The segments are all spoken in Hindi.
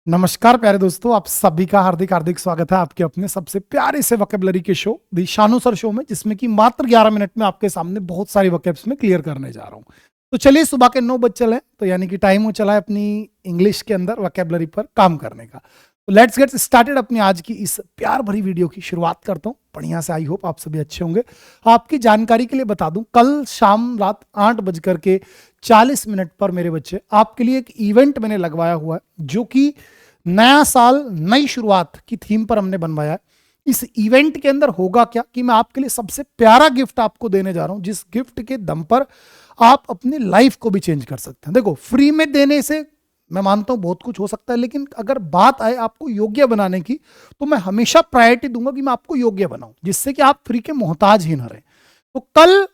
नमस्कार प्यारे दोस्तों, आप सभी का हार्दिक हार्दिक स्वागत है आपके अपने सबसे प्यारे से वोकैबुलरी के शो दी शानू सर शो में, जिसमें कि मात्र 11 मिनट में आपके सामने बहुत सारी वोकैब्स में क्लियर करने जा रहा हूं। तो चलिए, सुबह के 9 बज चले, तो यानी कि टाइम हो चला है अपनी इंग्लिश के अंदर वोकैबुलरी पर काम करने का। तो लेट्स गेट स्टार्टेड। अपनी आज की इस प्यार भरी वीडियो की शुरुआत करता हूँ बढ़िया से। आई होप आप सभी अच्छे होंगे। आपकी जानकारी के लिए बता दूं, कल शाम रात 8:40 पर मेरे बच्चे आपके लिए एक इवेंट मैंने लगवाया हुआ है, जो कि नया साल नई शुरुआत की थीम पर हमने बनवाया है। इस इवेंट के अंदर होगा क्या कि मैं आपके लिए सबसे प्यारा गिफ्ट आपको देने जा रहा हूं, जिस गिफ्ट के दम पर आप अपनी लाइफ को भी चेंज कर सकते हैं। देखो, फ्री में देने से मैं मानता हूं बहुत कुछ हो सकता है, लेकिन अगर बात आए आपको योग्य बनाने की, तो मैं हमेशा प्रायोरिटी दूंगा कि मैं आपको योग्य बनाऊं, जिससे कि आप फ्री के मोहताज ही ना रहे। तो कल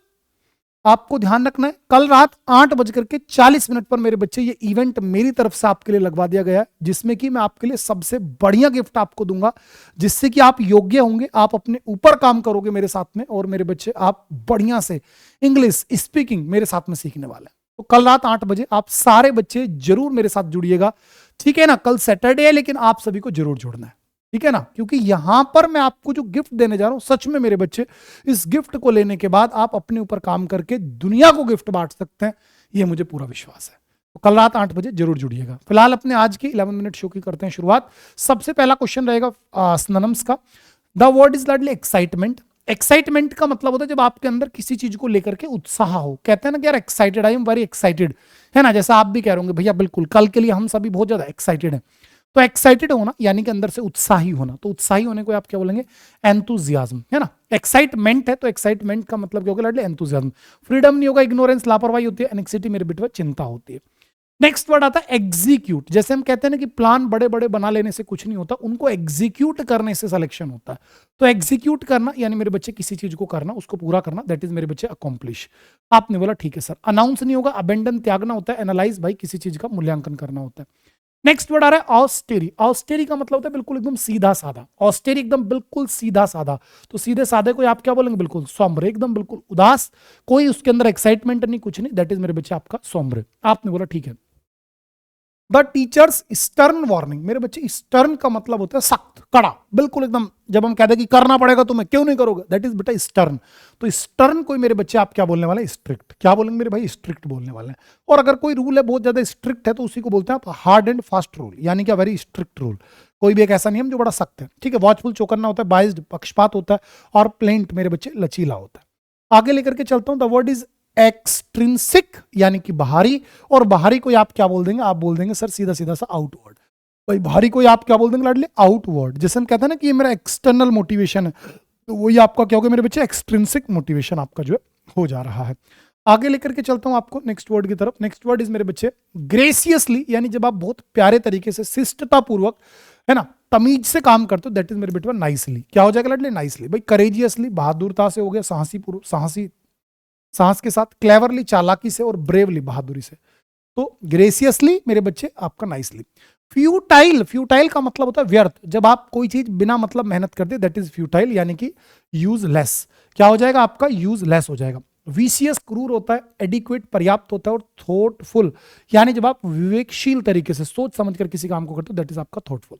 आपको ध्यान रखना है, कल रात 8:40 पर मेरे बच्चे, ये इवेंट मेरी तरफ से आपके लिए लगवा दिया गया है, जिसमें कि मैं आपके लिए सबसे बढ़िया गिफ्ट आपको दूंगा, जिससे कि आप योग्य होंगे, आप अपने ऊपर काम करोगे मेरे साथ में, और मेरे बच्चे आप बढ़िया से इंग्लिश स्पीकिंग मेरे साथ में सीखने वाले हैं। तो कल रात 8 बजे आप सारे बच्चे जरूर मेरे साथ जुड़िएगा, ठीक है ना। कल सैटरडे है, लेकिन आप सभी को जरूर जुड़ना है, ठीक है ना, क्योंकि यहां पर मैं आपको जो गिफ्ट देने जा रहा हूं, सच में मेरे बच्चे, इस गिफ्ट को लेने के बाद आप अपने ऊपर काम करके दुनिया को गिफ्ट बांट सकते हैं, ये मुझे पूरा विश्वास है। तो कल रात 8 बजे जरूर जुड़िएगा। फिलहाल अपने आज की 11 मिनट शो की करते हैं शुरुआत। सबसे पहला क्वेश्चन रहेगा सिनोनिम्स का। The word is Ladli excitement. Excitement का मतलब होता है जब आपके अंदर किसी चीज को लेकर के उत्साह हो। कहते हैं ना कि यार excited, I am very excited, है ना। जैसा आप भी कह रहे होंगे, भैया बिल्कुल कल के लिए हम सभी बहुत ज्यादा एक्साइटेड हैं। तो एक्साइटेड होना यानी कि अंदर से उत्साही होना। तो उत्साही होने को आप क्या बोलेंगे? एंथुजियाज्म, है ना। एक्साइटमेंट है तो एक्साइटमेंट का मतलब क्या होगा? एंथुजियाज्म। फ्रीडम नहीं होगा, इग्नोरेंस लापरवाही होती है, एनेक्सिटी मेरे बिटवा चिंता होती है। नेक्स्ट वर्ड आता है एग्जीक्यूट। जैसे हम कहते हैं ना कि प्लान बड़े बड़े बना लेने से कुछ नहीं होता, उनको एग्जीक्यूट करने से सिलेक्शन होता है। तो एग्जीक्यूट करना यानी मेरे बच्चे किसी चीज को करना, उसको पूरा करना, दैट इज मेरे बच्चे अकॉम्प्लिश। आपने बोला ठीक है सर। अनाउंस नहीं होगा, अबेंडन त्यागना होता है, एनालाइज भाई किसी चीज का मूल्यांकन करना होता है। नेक्स्ट वर्ड आ रहा है ऑस्टेरी। ऑस्टेरी का मतलब होता है बिल्कुल एकदम सीधा साधा। ऑस्टेरी एकदम बिल्कुल सीधा साधा। तो सीधे साधे को आप क्या बोलेंगे? बिल्कुल सौम्र, एकदम बिल्कुल उदास, कोई उसके अंदर एक्साइटमेंट नहीं, कुछ नहीं, दैट इज मेरे बच्चे आपका सौम्र। आपने बोला ठीक है। The teachers stern warning. मेरे बच्चे स्टर्न का मतलब होता है सख्त, कड़ा, बिल्कुल एकदम। जब हम कहते हैं कि करना पड़ेगा तुम्हें, क्यों नहीं करोगे, दैट इज बेटा स्टर्न। तो स्टर्न कोई मेरे बच्चे आप क्या बोलने वाले? स्ट्रिक्ट। क्या बोलेंगे मेरे भाई? स्ट्रिक्ट बोलने वाले हैं। और अगर कोई रूल है बहुत ज्यादा स्ट्रिक्ट है, तो उसी को बोलते हैं आप हार्ड एंड फास्ट रूल, यानी कि वेरी स्ट्रिक्ट रूल। कोई भी एक ऐसा नियम जो बड़ा सख्त है, ठीक है। वॉचफुल चौकन्ना होता है, बाइज्ड पक्षपात होता है, और प्लेंट मेरे बच्चे लचीला होता है। आगे लेकर के चलता हूं। द वर्ड इज एक्सट्रिंसिक यानी कि बाहरी। और बाहरी को आप क्या बोल देंगे? आप बोल देंगे सर सीधा सीधा सा आउटवर्ड। भाई बाहरी को आप क्या बोल देंगे लाडले? आउटवर्ड। जैसे हम कहते हैं ना कि ये मेरा एक्सटर्नल मोटिवेशन है, तो वही आपका क्या होगा मेरे बच्चे? एक्सट्रिंसिक मोटिवेशन आपका जो है हो जा रहा है। आगे लेकर के चलता हूं आपको नेक्स्ट वर्ड की तरफ। नेक्स्ट वर्ड इज मेरे बच्चे ग्रेसियसली, यानी जब आप बहुत प्यारे तरीके से, शिष्टता पूर्वक, है ना, तमीज से काम करते हो, दैट इज मेरे बेटे नाइसली। क्या हो जाएगा लाडले? नाइसली। भाई करेजियसली बहादुरता से हो गया, साहसी पूर्व, साहसी साहस के साथ, क्लेवरली चालाकी से, और ब्रेवली बहादुरी से। तो ग्रेसियसली मेरे बच्चे आपका नाइसली। फ्यूटाइल। फ्यूटाइल का मतलब होता है व्यर्थ। जब आप कोई चीज बिना मतलब मेहनत करते, दैट इज फ्यूटाइल, यानी कि यूजलेस। क्या हो जाएगा आपका? यूजलेस हो जाएगा। विशियस क्रूर होता है, एडिक्वेट पर्याप्त होता है, और थॉटफुल यानी जब आप विवेकशील तरीके से सोच समझ कर किसी काम को करते हो, दैट इज आपका थॉटफुल।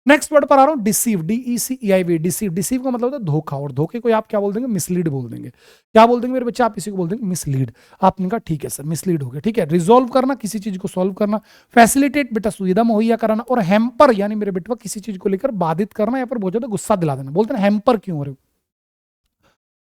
नेक्स्ट वर्ड पर आ रहा हूं, डिसीव। DECEIV, deceive. डिसीव का मतलब होता है धोखा, और धोखे को आप क्या बोल देंगे? मिसलीड बोल देंगे। क्या बोल देंगे मेरे बच्चे? आप इसी को बोल देंगे मिसलीड। आपने कहा ठीक है सर, मिसलीड हो गया, ठीक है। रिजोल्व करना, किसी चीज को सॉल्व करना। फैसिलिटेट बेटा सुविधा मुहैया कराना। और हैम्पर यानी मेरे बेटवा किसी चीज को लेकर बाधित करना, या फिर बहुत ज्यादा गुस्सा दिला देना। बोलते हैं हैम्पर क्यों हो रहे हो?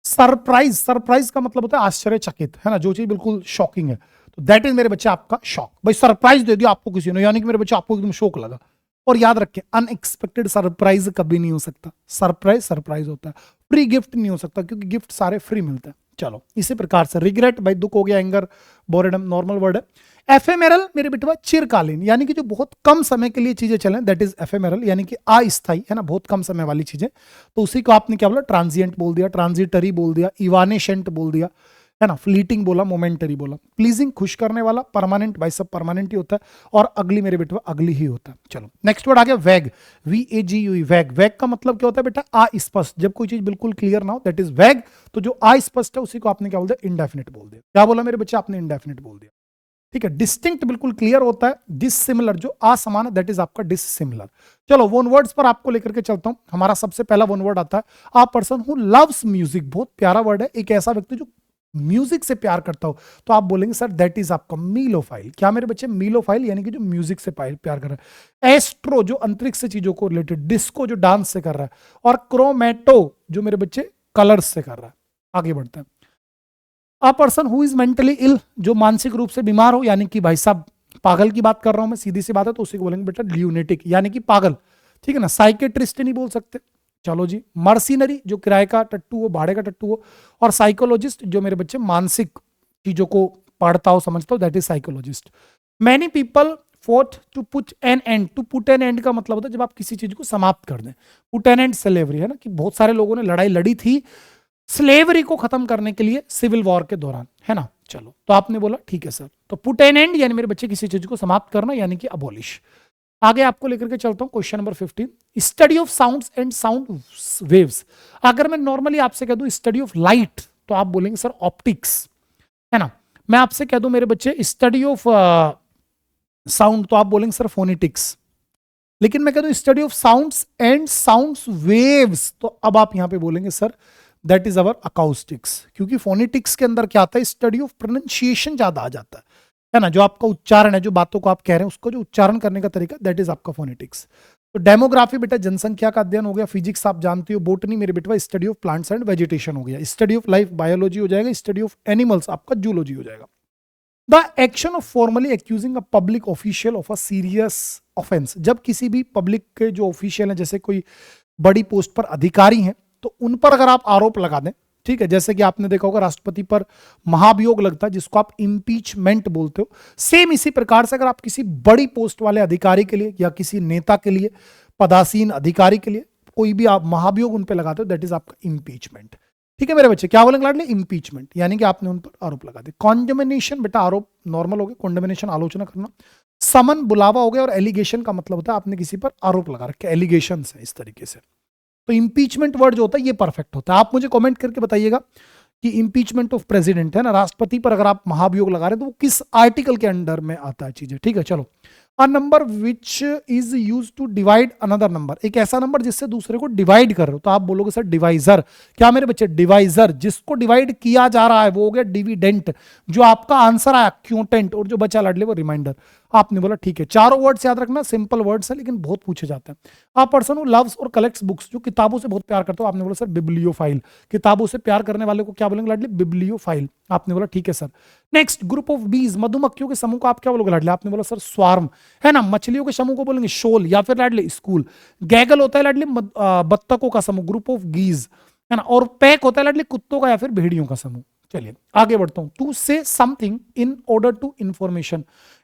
सरप्राइज। सरप्राइज का मतलब होता है आश्चर्यचकित, है ना, जो चीज बिल्कुल शॉकिंग है। तो दैट इज मेरे बच्चे आपका शॉक। भाई सरप्राइज दे दिया आपको किसी ने, यानी कि मेरे बच्चे आपको एकदम शौक लगा। और याद रखें, अनएक्सपेक्टेड सरप्राइज कभी नहीं हो सकता। सरप्राइज सरप्राइज होता है। फ्री गिफ्ट नहीं हो सकता, क्योंकि गिफ्ट सारे फ्री मिलते हैं। चलो इसी प्रकार से रिग्रेट, भाई दुख हो गया, एंगर, बोरेडम, नॉर्मल वर्ड है। एफेमेरल मेरे बेटवा चिरकालीन, यानी कि जो बहुत कम समय के लिए चीजें चलें, दैट इज एफेमेरल, यानी कि अस्थायी, है ना, बहुत कम समय वाली चीजें। तो उसी को आपने क्या बोला? ट्रांजिएंट बोल दिया, ट्रांजिटरी बोल दिया, इवानेशेंट बोल दिया, है ना, फ्लीटिंग बोला, मोमेंटरी बोला। प्लीजिंग खुश करने वाला, परमानेंट भाई सब परमानेंट ही होता है, और अगली मेरे बेटा अगली ही होता है। चलो नेक्स्ट वर्ड आ गया वैग। VAGUE, वैग। वैग का मतलब क्या होता है बेटा? अस्पष्ट। जब कोई चीज बिल्कुल क्लियर ना हो, दैट इज वैग। तो जो अस्पष्ट है उसी को आपने क्या बोल दिया? इंडेफिनिट बोल दिया। क्या बोला मेरे बच्चे? आपने इंडेफिनिट बोल दिया। ठीक है, डिस्टिंक्ट बिल्कुल क्लियर होता है, डिसिमिलर जो असमान है दैट इज आपका डिसिमिलर। चलो वन वर्ड्स पर आपको लेकर के चलता हूं। हमारा सबसे पहला वन वर्ड आता है अ पर्सन हु लव्स म्यूजिक। बहुत प्यारा वर्ड है, एक ऐसा व्यक्ति जो म्यूजिक से प्यार करता हो। तो आप बोलेंगे सर दैट इज आपका मीलोफाइल। क्या मेरे बच्चे? मीलोफाइल यानी कि जो म्यूजिक से प्यार कर रहा है। एस्ट्रो जो अंतरिक्ष से चीजों को रिलेटेड, डिस्को जो डांस से कर रहा है, और क्रोमेटो जो मेरे बच्चे कलर्स से कर रहा है। आगे बढ़ते हैं। A person who is mentally ill जो मानसिक रूप से बीमार हो, यानी कि भाई साहब पागल की बात कर रहा हूं मैं, सीधी सी बात है, तो उसी को बोलेंगे बेटा ल्यूनेटिक यानी कि पागल। ठीक है ना, साइकेट्रिस्ट नहीं बोल सकते। चलो जी, मर्सिनरी जो किराए का टट्टू हो, भाड़े का टट्टू हो, और साइकोलॉजिस्ट जो मेरे बच्चे मानसिक चीजों को पढ़ता हो, समझता हो, that is psychologist. Many people forth to put an end. To put an end का मतलब होता है जब आप किसी चीज को समाप्त कर दें। पुट एन एंड स्लेवरी है ना, कि बहुत सारे लोगों ने लड़ाई लड़ी थी स्लेवरी को खत्म करने के लिए सिविल वॉर के दौरान, है ना। चलो, तो आपने बोला ठीक है सर। तो पुट एन एंड यानी मेरे बच्चे किसी चीज को समाप्त करना, यानी कि अबॉलिश। आगे आपको लेकर के चलता हूं question number 15, study of sounds and sound waves. अगर मैं नॉर्मली आपसे कह दूं स्टडी ऑफ लाइट, तो आप बोलेंगे सर ऑप्टिक्स, है ना। मैं आपसे कह दूं मेरे बच्चे स्टडी ऑफ साउंड, तो आप बोलेंगे सर फोनेटिक्स। लेकिन मैं कह दूं study of sounds and sounds waves, तो अब आप यहां पे बोलेंगे सर दैट इज अवर अकाउस्टिक्स। क्योंकि फोनेटिक्स के अंदर क्या आता है? स्टडी ऑफ प्रोनाउंसिएशन ज्यादा आ जाता है ना, जो आपका उच्चारण है, जो बातों को आप कह रहे हैं उसको जो उच्चारण करने का तरीका, दैट इज आपका फोनेटिक्स। तो डेमोग्राफी बेटा जनसंख्या का अध्ययन हो गया, फिजिक्स आप जानते हो, बोटनी मेरे बेटवा study of plants and vegetation हो गया, स्टडी ऑफ लाइफ बायोलॉजी हो जाएगा, स्टडी ऑफ एनिमल्स आपका जूलॉजी हो जाएगा। The action of formally accusing a public official of a serious offence. जब किसी भी पब्लिक के जो ऑफिशियल है, जैसे कोई बड़ी पोस्ट पर अधिकारी हैं, तो उन पर अगर आप आरोप लगा दें, ठीक है, जैसे कि आपने देखा होगा राष्ट्रपति पर महाभियोग लगता है जिसको आप इंपीचमेंट बोलते हो। सेम इसी प्रकार से अगर आप किसी बड़ी पोस्ट वाले अधिकारी के लिए या किसी नेता के लिए, पदासीन अधिकारी के लिए कोई भी आप महाभियोग उन पर लगाते हो, दैट इज आपका इंपीचमेंट। ठीक है मेरे बच्चे, क्या बोलेंगे लाडले? इंपीचमेंट, यानी कि आपने उन पर आरोप लगा दिया। कॉन्डेमिनेशन बेटा आरोप नॉर्मल हो गया, कॉन्डेमिनेशन आलोचना करना। समन बुलावा हो गया, और एलिगेशन का मतलब होता है आपने किसी पर आरोप लगा रखे, एलिगेशन है इस तरीके से। तो इंपीचमेंट वर्ड जो होता है ये परफेक्ट होता है। आप मुझे कमेंट करके बताइएगा कि इंपीचमेंट ऑफ प्रेसिडेंट है ना, राष्ट्रपति पर अगर आप महाभियोग लगा रहे हैं तो वो किस आर्टिकल के अंडर में आता है चीजें। ठीक है, चलो। A number which is use to divide another number, एक ऐसा नंबर जिससे दूसरे को डिवाइड कर रहे हो, तो आप बोलोगे सर डिवाइजर। क्या मेरे बच्चे? डिवाइजर। जिसको डिवाइड किया जा रहा है वो हो गया डिविडेंट, जो आपका आंसर आया क्यूटेंट, और जो बचा लाडले वो रिमाइंडर। आपने बोला ठीक है। चारों वर्ड्स याद रखना, सिंपल वर्ड्स है लेकिन बहुत पूछे जाते हैं। अ पर्सन हु लव्स और कलेक्ट्स बुक्स, जो किताबों से बहुत प्यार करता हो, आपने बोला सर बिब्लियोफाइल। किताबों से प्यार करने वाले को क्या बोलेंगे लाडले? बिब्लियोफाइल। आपने बोला ठीक है सर। नेक्स्ट, ग्रुप ऑफ बीज, मधुमक्खियों के समूह को आप क्या बोलोगे लाडले? आपने बोला सर स्वार्म, है ना। मछलियों के समूह को बोलेंगे शोल, या फिर लाडले स्कूल। गैगल होता है लाडले बत्तकों का समूह, ग्रुप ऑफ गीज, है ना। और पैक होता है लाडले कुत्तों का या फिर भेड़ियों का समूह। चलिए आगे बढ़ता हूं। To say something in order to information,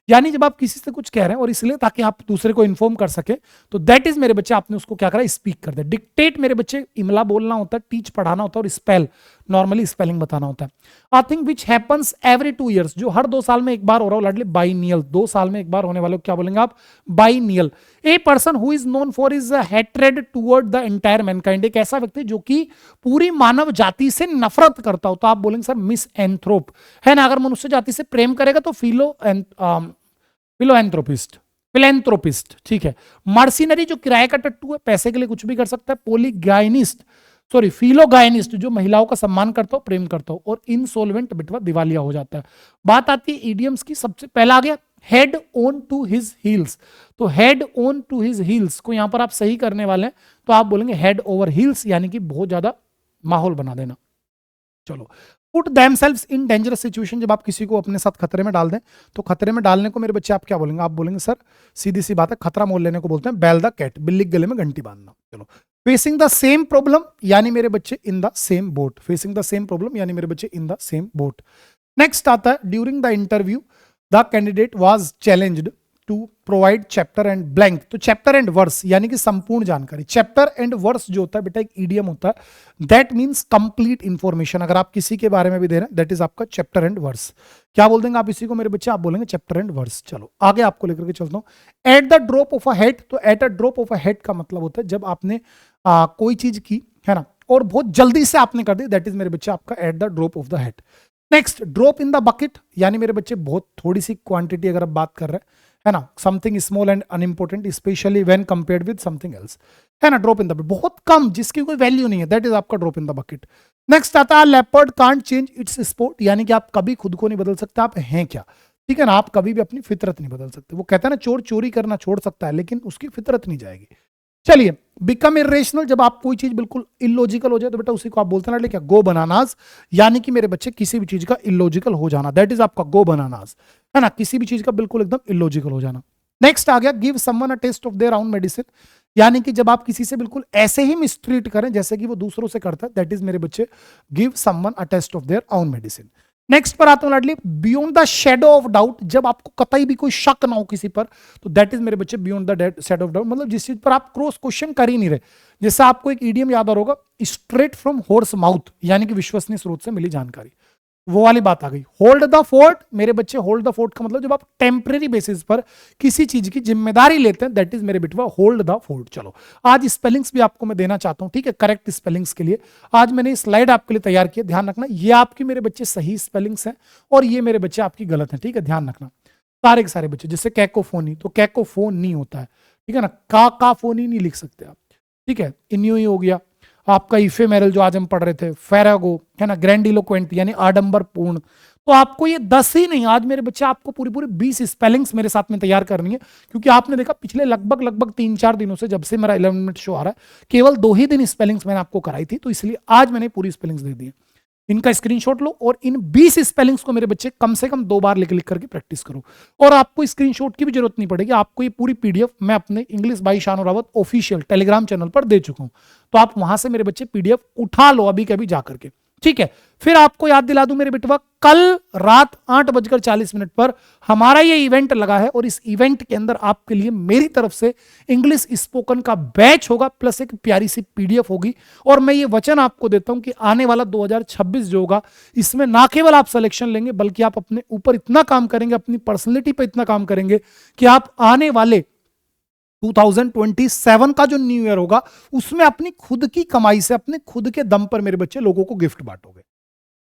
यानी जब आप किसी से कुछ कह रहे हैं और इसलिए ताकि आप दूसरे को इन्फॉर्म कर सके, तो दैट इज मेरे बच्चे आपने उसको क्या करा? स्पीक कर दिया। डिक्टेट मेरे बच्चे इमला बोलना होता है, टीच पढ़ाना होता है, और स्पेल नॉर्मली स्पेलिंग बताना होता है। A thing which happens every 2 years, जो हर 2 साल में एक बार हो रहा हो लाडले, बाइनियल। 2 साल में एक बार होने वाले को क्या बोलेंगे आप? Biennial. A person who is known for is hatred toward the entire Mankind, एक ऐसा व्यक्ति जो कि पूरी मानव जाति से नफरत करता हो, तो आप बोलेंगे सर मिस एंथ्रोप, है ना। अगर मनुष्य जाति से प्रेम करेगा तो फिलोएंथ्रोपिस्ट, ठीक है। मर्सिनरी जो किराए का टट्टू है, पैसे के लिए कुछ भी कर सकता है। फिलोगाइनिस्ट जो महिलाओं का सम्मान करता हो, प्रेम करता हो। और इंसोल्वेंट बिटवा दिवालिया हो जाता है। बात आती है इडियम्स की। सबसे पहला आ गया head on to his heels, तो head on to his heels को यहां पर आप सही करने वाले हैं, तो आप बोलेंगे हेड ओवर हील्स, यानी कि बहुत ज्यादा माहौल बना देना। चलो, पुट देमसेल्व्स इन डेंजरस सिचुएशन, जब आप किसी को अपने साथ खतरे में डाल दें, तो खतरे में डालने को मेरे बच्चे आप क्या बोलेंगे? आप बोलेंगे सर सीधी सी बात है, खतरा मोल लेने को बोलते हैं बेल द कैट, बिल्ली के गले में घंटी बांधना। चलो, फेसिंग द सेम प्रॉब्लम, यानी मेरे बच्चे in the same boat. Facing the same problem यानी मेरे बच्चे in the same boat. Next आता है during the interview the candidate was challenged to provide chapter and blank, तो चैप्टर एंड वर्स यानी कि संपूर्ण जानकारी। चैप्टर एंड वर्स जो होता है बेटा एक ईडियम होता है, दैट मींस कंप्लीट इंफॉर्मेशन। अगर आप किसी के बारे में भी दे रहे हैं, दैट इज आपका चैप्टर एंड वर्स। क्या बोल देंगे आप इसी को मेरे बच्चे? आप बोलेंगे चैप्टर एंड वर्स। चलो आगे आपको लेकर के चलता हूं। At the drop of a head, तो at a drop of a head का मतलब होता है जब आपने कोई चीज की, है ना, और बहुत जल्दी से आपने कर दी, दैट इज मेरे बच्चे आपका eight the drop of the head. Next, drop in the bucket, यानी मेरे बच्चे बहुत थोड़ी सी क्वांटिटी अगर आप बात कर रहे हैं, है ना, something small and unimportant specially when compared with something else, है ना, ड्रॉप इन द बकेट, बहुत कम जिसकी कोई वैल्यू नहीं है, दैट इज आपका drop in the bucket. Next आता है leopard can't change it's sport, यानी कि आप कभी खुद को नहीं बदल सकते, आप हैं क्या, ठीक है ना, आप कभी भी अपनी फितरत नहीं बदल सकते। वो कहता है ना, चोर चोरी करना छोड़ सकता है लेकिन उसकी फितरत नहीं जाएगी। चलिए, बिकम इरेशनल, जब आप कोई चीज बिल्कुल इलॉजिकल हो जाए तो बेटा उसी को आप बोलते हैं ना, क्या, गो बनानास, यानी कि मेरे बच्चे किसी भी चीज का इलॉजिकल हो जाना, दैट इज आपका गो बनानास, है ना, किसी भी चीज का बिल्कुल एकदम इलॉजिकल हो जाना। नेक्स्ट आ गया give someone a test of their own medicine, यानी कि जब आप किसी से बिल्कुल ऐसे ही मिसट्रीट करें जैसे कि वो दूसरों से करता है, दैट इज मेरे बच्चे give someone a test of their own medicine. Next पर आता हूं लाडली, beyond the shadow of doubt, जब आपको कतई भी कोई शक ना हो किसी पर, तो दैट इज मेरे बच्चे beyond the shadow of doubt, मतलब जिस चीज पर आप क्रॉस क्वेश्चन कर ही नहीं रहे। जैसे आपको एक ईडियम याद आ होगा, स्ट्रेट फ्रॉम हॉर्स माउथ, यानी कि विश्वसनीय स्रोत से मिली जानकारी, वो वाली बात आ गई। होल्ड द फोर्ट, मेरे बच्चे होल्ड द फोर्ट का मतलब जब आप टेम्परेरी बेसिस पर किसी चीज की जिम्मेदारी लेते हैं, दैट इज मेरे बेटवा होल्ड द फोर्ट। चलो, आज स्पेलिंग्स भी आपको मैं देना चाहता हूं, ठीक है, करेक्ट स्पेलिंग्स के लिए आज मैंने स्लाइड आपके लिए तैयार की है, ध्यान रखना, ये आपकी मेरे बच्चे सही स्पेलिंग्स हैं और ये मेरे बच्चे आपकी गलत हैं, ठीक है, ध्यान रखना। सारे के सारे बच्चे, जैसे कैकोफोनी, तो कैकोफोन नहीं होता है, ठीक है ना, काफोनी नहीं लिख सकते आप, ठीक है, इन्यू ही हो गया आपका, इफेमेरल जो आज हम पढ़ रहे थे, फेरागो, है ना, ग्रैंडिलोक्वेंट यानी आडंबर पूर्ण। तो आपको ये 10 ही नहीं, आज मेरे बच्चे आपको पूरी पूरी 20 स्पेलिंग्स मेरे साथ में तैयार करनी है, क्योंकि आपने देखा पिछले लगभग 3-4 दिनों से, जब से मेरा 11 मिनट शो आ रहा है, केवल 2 ही दिन स्पेलिंग्स मैंने आपको कराई थी, तो इसलिए आज मैंने पूरी स्पेलिंग्स दे दी है। इनका स्क्रीनशॉट लो और इन 20 स्पेलिंग्स को मेरे बच्चे कम से कम 2 बार लिख लिख करके प्रैक्टिस करो, और आपको स्क्रीनशॉट की भी जरूरत नहीं पड़ेगी, आपको ये पूरी पीडीएफ मैं अपने English by Shanu Rawat official Telegram channel पर दे चुका हूं, तो आप वहां से मेरे बच्चे पीडीएफ उठा लो अभी कभी जाकर के, ठीक है। फिर आपको याद दिला दूं मेरे बेटवा, कल रात 8:40 पर हमारा ये इवेंट लगा है, और इस इवेंट के अंदर आपके लिए मेरी तरफ से इंग्लिश स्पोकन का बैच होगा, प्लस एक प्यारी सी पीडीएफ होगी, और मैं ये वचन आपको देता हूं कि आने वाला 2026 जो होगा, इसमें ना केवल आप सिलेक्शन लेंगे, बल्कि आप अपने ऊपर इतना काम करेंगे, अपनी पर्सनैलिटी पर इतना काम करेंगे कि आप आने वाले 2027 का जो न्यू ईयर होगा, उसमें अपनी खुद की कमाई से, अपने खुद के दम पर मेरे बच्चे लोगों को गिफ्ट बांटोगे,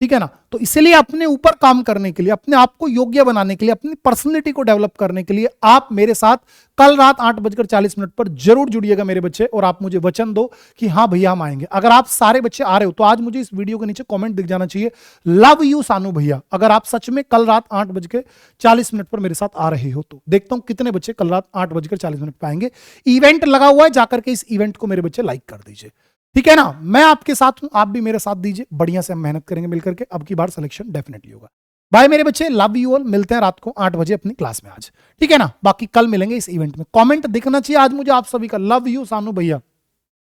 ठीक है ना। तो इसलिए अपने ऊपर काम करने के लिए, अपने आप को योग्य बनाने के लिए, अपनी पर्सनैलिटी को डेवलप करने के लिए आप मेरे साथ कल रात 8:40 पर जरूर जुड़िएगा मेरे बच्चे, और आप मुझे वचन दो कि हाँ भैया हम आएंगे। अगर आप सारे बच्चे आ रहे हो तो आज मुझे इस वीडियो के नीचे कमेंट दिख जाना चाहिए, लव यू सानू भैया, अगर आप सच में कल रात 8:40 पर मेरे साथ आ रहे हो तो। देखता हूं कितने बच्चे कल रात 8:40 पर आएंगे। इवेंट लगा हुआ है, जाकर के इस इवेंट को मेरे बच्चे लाइक कर दीजिए, ठीक है ना। मैं आपके साथ हूं, आप भी मेरे साथ दीजिए, बढ़िया से हम मेहनत करेंगे मिलकर के, अब की बार सिलेक्शन डेफिनेटली होगा। बाय मेरे बच्चे, लव यू ऑल, मिलते हैं रात को 8 बजे अपनी क्लास में आज, ठीक है ना। बाकी कल मिलेंगे इस इवेंट में। कमेंट दिखना चाहिए आज मुझे आप सभी का, लव यू सानू भैया।